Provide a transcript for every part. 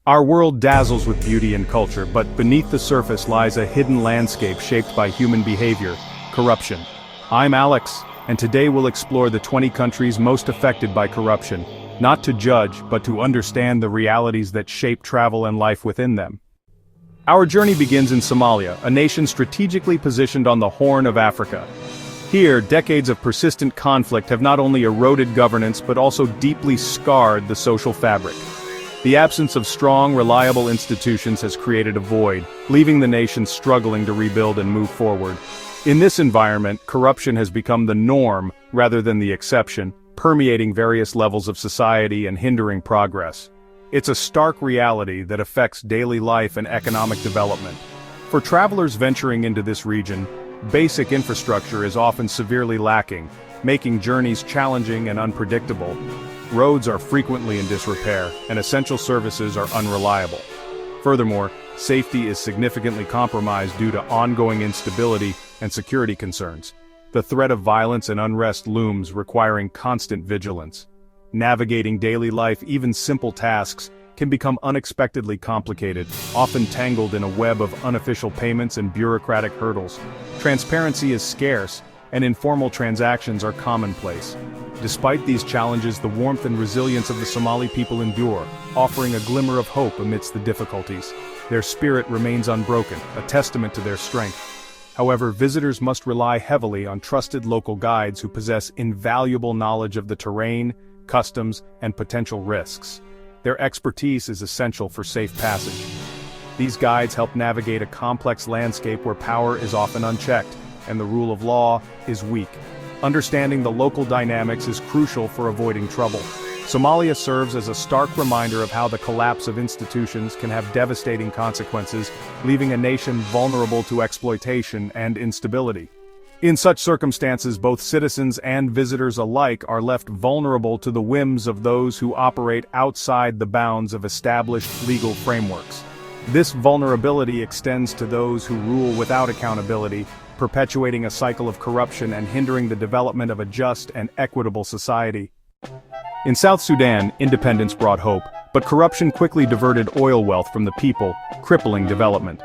Our world dazzles with beauty and culture, but beneath the surface lies a hidden landscape shaped by human behavior, corruption. I'm Alex, and today we'll explore the 20 countries most affected by corruption, not to judge, but to understand the realities that shape travel and life within them. Our journey begins in Somalia, a nation strategically positioned on the Horn of Africa. Here, decades of persistent conflict have not only eroded governance but also deeply scarred the social fabric. The absence of strong, reliable institutions has created a void, leaving the nation struggling to rebuild and move forward. In this environment, corruption has become the norm rather than the exception, permeating various levels of society and hindering progress. It's a stark reality that affects daily life and economic development. For travelers venturing into this region, basic infrastructure is often severely lacking, making journeys challenging and unpredictable. Roads are frequently in disrepair, and essential services are unreliable. Furthermore, safety is significantly compromised due to ongoing instability and security concerns. The threat of violence and unrest looms, requiring constant vigilance. Navigating daily life, even simple tasks, can become unexpectedly complicated, often tangled in a web of unofficial payments and bureaucratic hurdles. Transparency is scarce, and informal transactions are commonplace. Despite these challenges, the warmth and resilience of the Somali people endure, offering a glimmer of hope amidst the difficulties. Their spirit remains unbroken, a testament to their strength. However, visitors must rely heavily on trusted local guides who possess invaluable knowledge of the terrain, customs, and potential risks. Their expertise is essential for safe passage. These guides help navigate a complex landscape where power is often unchecked, and the rule of law is weak. Understanding the local dynamics is crucial for avoiding trouble. Somalia serves as a stark reminder of how the collapse of institutions can have devastating consequences, leaving a nation vulnerable to exploitation and instability. In such circumstances, both citizens and visitors alike are left vulnerable to the whims of those who operate outside the bounds of established legal frameworks. This vulnerability extends to those who rule without accountability, perpetuating a cycle of corruption and hindering the development of a just and equitable society. In South Sudan, independence brought hope, but corruption quickly diverted oil wealth from the people, crippling development.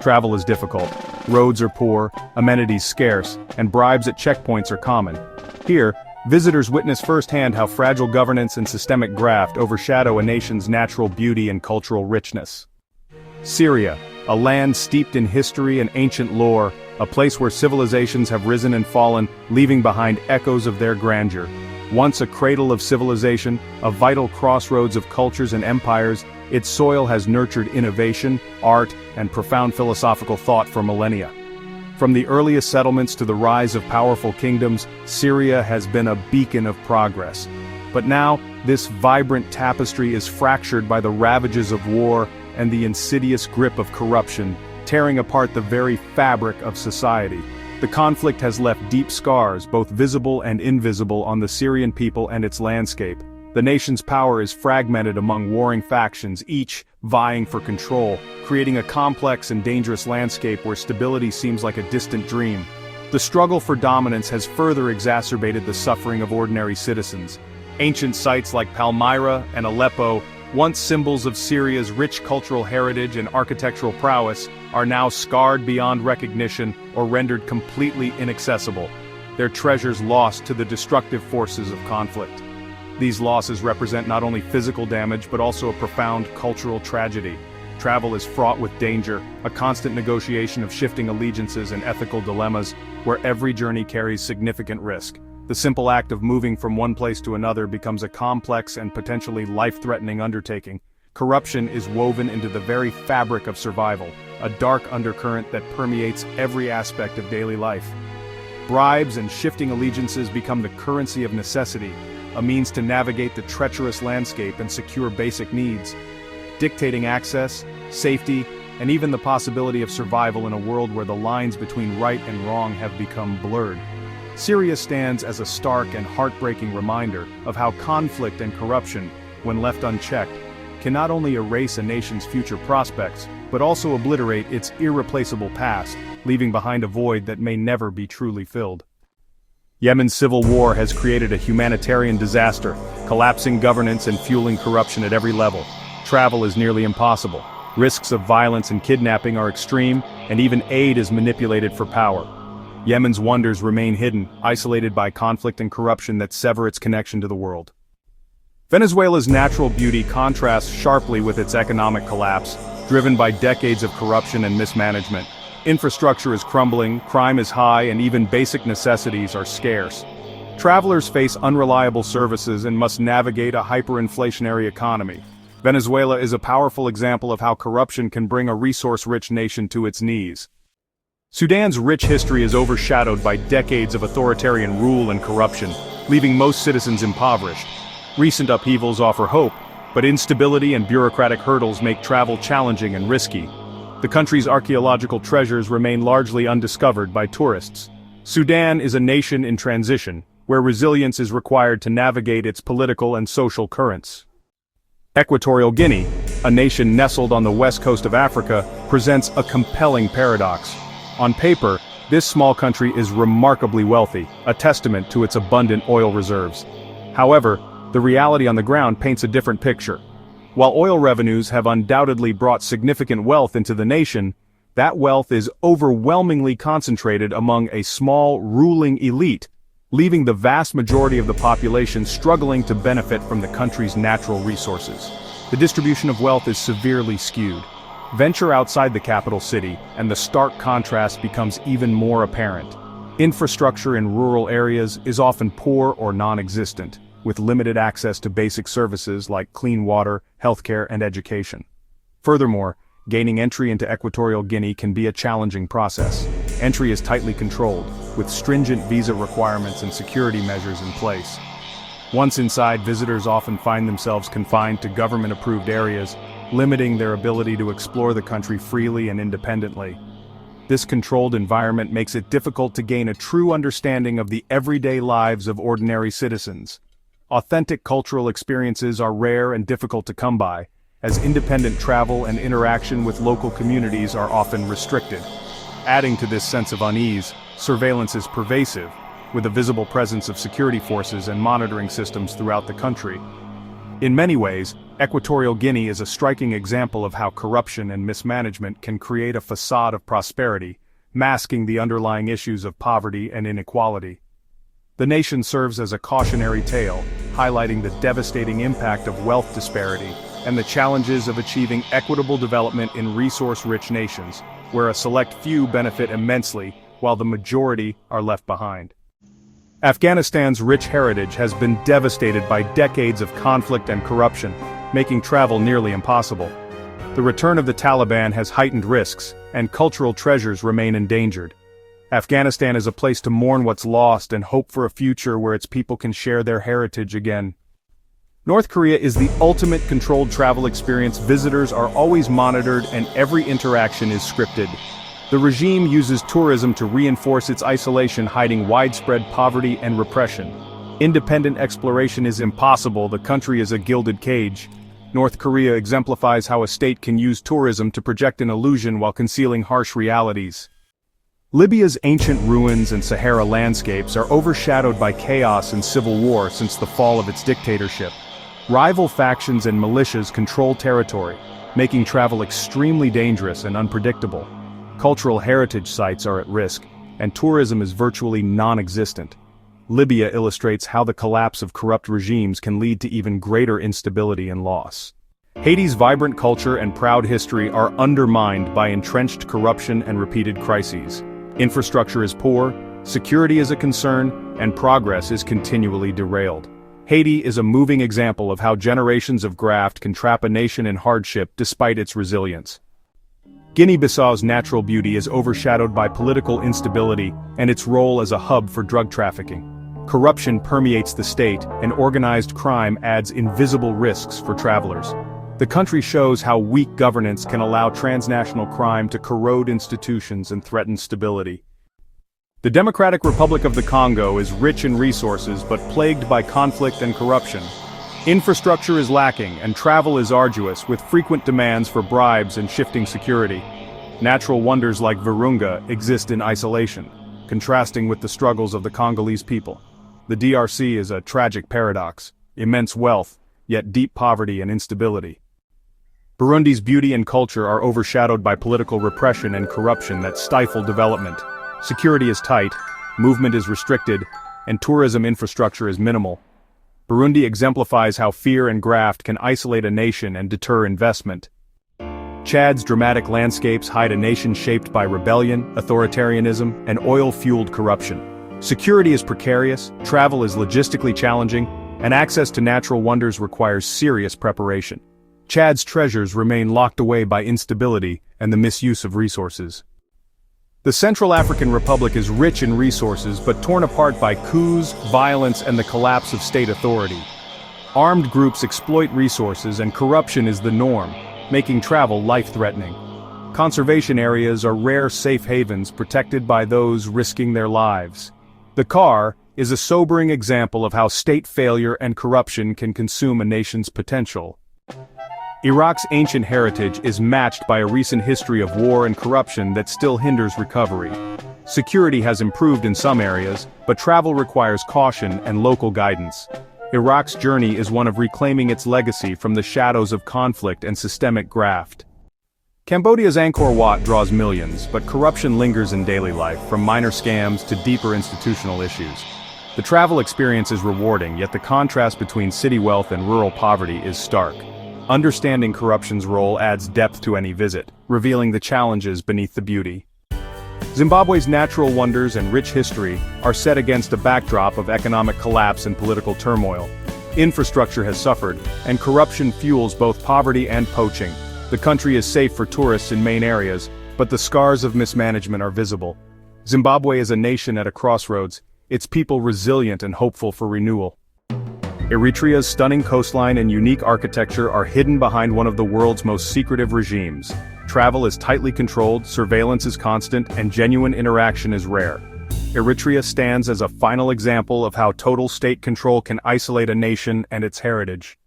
Travel is difficult, roads are poor, amenities scarce, and bribes at checkpoints are common. Here, visitors witness firsthand how fragile governance and systemic graft overshadow a nation's natural beauty and cultural richness. Syria, a land steeped in history and ancient lore, a place where civilizations have risen and fallen, leaving behind echoes of their grandeur. Once a cradle of civilization, a vital crossroads of cultures and empires, its soil has nurtured innovation, art, and profound philosophical thought for millennia. From the earliest settlements to the rise of powerful kingdoms, Syria has been a beacon of progress. But now, this vibrant tapestry is fractured by the ravages of war and the insidious grip of corruption, tearing apart the very fabric of society. The conflict has left deep scars, both visible and invisible, on the Syrian people and its landscape. The nation's power is fragmented among warring factions, each vying for control, creating a complex and dangerous landscape where stability seems like a distant dream. The struggle for dominance has further exacerbated the suffering of ordinary citizens. Ancient sites like Palmyra and Aleppo, once symbols of Syria's rich cultural heritage and architectural prowess, are now scarred beyond recognition or rendered completely inaccessible, their treasures lost to the destructive forces of conflict. These losses represent not only physical damage but also a profound cultural tragedy. Travel is fraught with danger, a constant negotiation of shifting allegiances and ethical dilemmas, where every journey carries significant risk. The simple act of moving from one place to another becomes a complex and potentially life-threatening undertaking. Corruption is woven into the very fabric of survival, a dark undercurrent that permeates every aspect of daily life. Bribes and shifting allegiances become the currency of necessity, a means to navigate the treacherous landscape and secure basic needs, dictating access, safety, and even the possibility of survival in a world where the lines between right and wrong have become blurred. Syria stands as a stark and heartbreaking reminder of how conflict and corruption, when left unchecked, can not only erase a nation's future prospects, but also obliterate its irreplaceable past, leaving behind a void that may never be truly filled. Yemen's civil war has created a humanitarian disaster, collapsing governance and fueling corruption at every level. travel is nearly impossible. Risks of violence and kidnapping are extreme, and even aid is manipulated for power. Yemen's wonders remain hidden, isolated by conflict and corruption that sever its connection to the world. Venezuela's natural beauty contrasts sharply with its economic collapse, driven by decades of corruption and mismanagement. Infrastructure is crumbling, crime is high, and even basic necessities are scarce. Travelers face unreliable services and must navigate a hyperinflationary economy. Venezuela is a powerful example of how corruption can bring a resource-rich nation to its knees. Sudan's rich history is overshadowed by decades of authoritarian rule and corruption, leaving most citizens impoverished. Recent upheavals offer hope, but instability and bureaucratic hurdles make travel challenging and risky. The country's archaeological treasures remain largely undiscovered by tourists. Sudan is a nation in transition, where resilience is required to navigate its political and social currents. Equatorial Guinea, a nation nestled on the west coast of Africa, presents a compelling paradox. On paper, this small country is remarkably wealthy, a testament to its abundant oil reserves. However, the reality on the ground paints a different picture. While oil revenues have undoubtedly brought significant wealth into the nation, that wealth is overwhelmingly concentrated among a small, ruling elite, leaving the vast majority of the population struggling to benefit from the country's natural resources. The distribution of wealth is severely skewed. Venture outside the capital city, and the stark contrast becomes even more apparent. Infrastructure in rural areas is often poor or non-existent, with limited access to basic services like clean water, healthcare, and education. Furthermore, gaining entry into Equatorial Guinea can be a challenging process. Entry is tightly controlled, with stringent visa requirements and security measures in place. Once inside, visitors often find themselves confined to government-approved areas, limiting their ability to explore the country freely and independently. This controlled environment makes it difficult to gain a true understanding of the everyday lives of ordinary citizens. Authentic cultural experiences are rare and difficult to come by, as independent travel and interaction with local communities are often restricted. Adding to this sense of unease, surveillance is pervasive, with a visible presence of security forces and monitoring systems throughout the country. In many ways, Equatorial Guinea is a striking example of how corruption and mismanagement can create a facade of prosperity, masking the underlying issues of poverty and inequality. The nation serves as a cautionary tale, highlighting the devastating impact of wealth disparity and the challenges of achieving equitable development in resource-rich nations, where a select few benefit immensely while the majority are left behind. Afghanistan's rich heritage has been devastated by decades of conflict and corruption, making travel nearly impossible. The return of the Taliban has heightened risks, and cultural treasures remain endangered. Afghanistan is a place to mourn what's lost and hope for a future where its people can share their heritage again. North Korea is the ultimate controlled travel experience. Visitors are always monitored and every interaction is scripted. The regime uses tourism to reinforce its isolation, hiding widespread poverty and repression. Independent exploration is impossible. The country is a gilded cage. North Korea exemplifies how a state can use tourism to project an illusion while concealing harsh realities. Libya's ancient ruins and Sahara landscapes are overshadowed by chaos and civil war since the fall of its dictatorship. Rival factions and militias control territory, making travel extremely dangerous and unpredictable. Cultural heritage sites are at risk, and tourism is virtually non-existent. Libya illustrates how the collapse of corrupt regimes can lead to even greater instability and loss. Haiti's vibrant culture and proud history are undermined by entrenched corruption and repeated crises. Infrastructure is poor, security is a concern, and progress is continually derailed. Haiti is a moving example of how generations of graft can trap a nation in hardship despite its resilience. Guinea-Bissau's natural beauty is overshadowed by political instability and its role as a hub for drug trafficking. Corruption permeates the state, and organized crime adds invisible risks for travelers. The country shows how weak governance can allow transnational crime to corrode institutions and threaten stability. The Democratic Republic of the Congo is rich in resources but plagued by conflict and corruption. Infrastructure is lacking and travel is arduous, with frequent demands for bribes and shifting security. Natural wonders like Virunga exist in isolation, contrasting with the struggles of the Congolese people. The DRC is a tragic paradox: immense wealth, yet deep poverty and instability. Burundi's beauty and culture are overshadowed by political repression and corruption that stifle development. Security is tight, movement is restricted, and tourism infrastructure is minimal. Burundi exemplifies how fear and graft can isolate a nation and deter investment. Chad's dramatic landscapes hide a nation shaped by rebellion, authoritarianism, and oil-fueled corruption. Security is precarious, travel is logistically challenging, and access to natural wonders requires serious preparation. Chad's treasures remain locked away by instability and the misuse of resources. The Central African Republic is rich in resources but torn apart by coups, violence, and the collapse of state authority. Armed groups exploit resources and corruption is the norm, making travel life-threatening. Conservation areas are rare safe havens protected by those risking their lives. The CAR is a sobering example of how state failure and corruption can consume a nation's potential. Iraq's ancient heritage is matched by a recent history of war and corruption that still hinders recovery. Security has improved in some areas, but travel requires caution and local guidance. Iraq's journey is one of reclaiming its legacy from the shadows of conflict and systemic graft. Cambodia's Angkor Wat draws millions, but corruption lingers in daily life, from minor scams to deeper institutional issues. The travel experience is rewarding, yet the contrast between city wealth and rural poverty is stark. Understanding corruption's role adds depth to any visit, revealing the challenges beneath the beauty. Zimbabwe's natural wonders and rich history are set against a backdrop of economic collapse and political turmoil. Infrastructure has suffered, and corruption fuels both poverty and poaching. The country is safe for tourists in main areas, but the scars of mismanagement are visible. Zimbabwe is a nation at a crossroads, its people resilient and hopeful for renewal. Eritrea's stunning coastline and unique architecture are hidden behind one of the world's most secretive regimes. Travel is tightly controlled, surveillance is constant, and genuine interaction is rare. Eritrea stands as a final example of how total state control can isolate a nation and its heritage.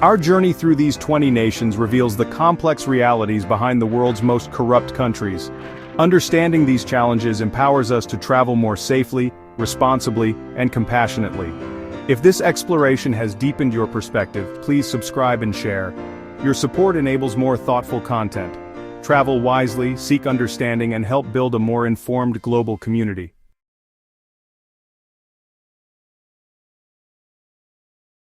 Our journey through these 20 nations reveals the complex realities behind the world's most corrupt countries. Understanding these challenges empowers us to travel more safely, responsibly, and compassionately. If this exploration has deepened your perspective, please subscribe and share. Your support enables more thoughtful content. Travel wisely, seek understanding, and help build a more informed global community.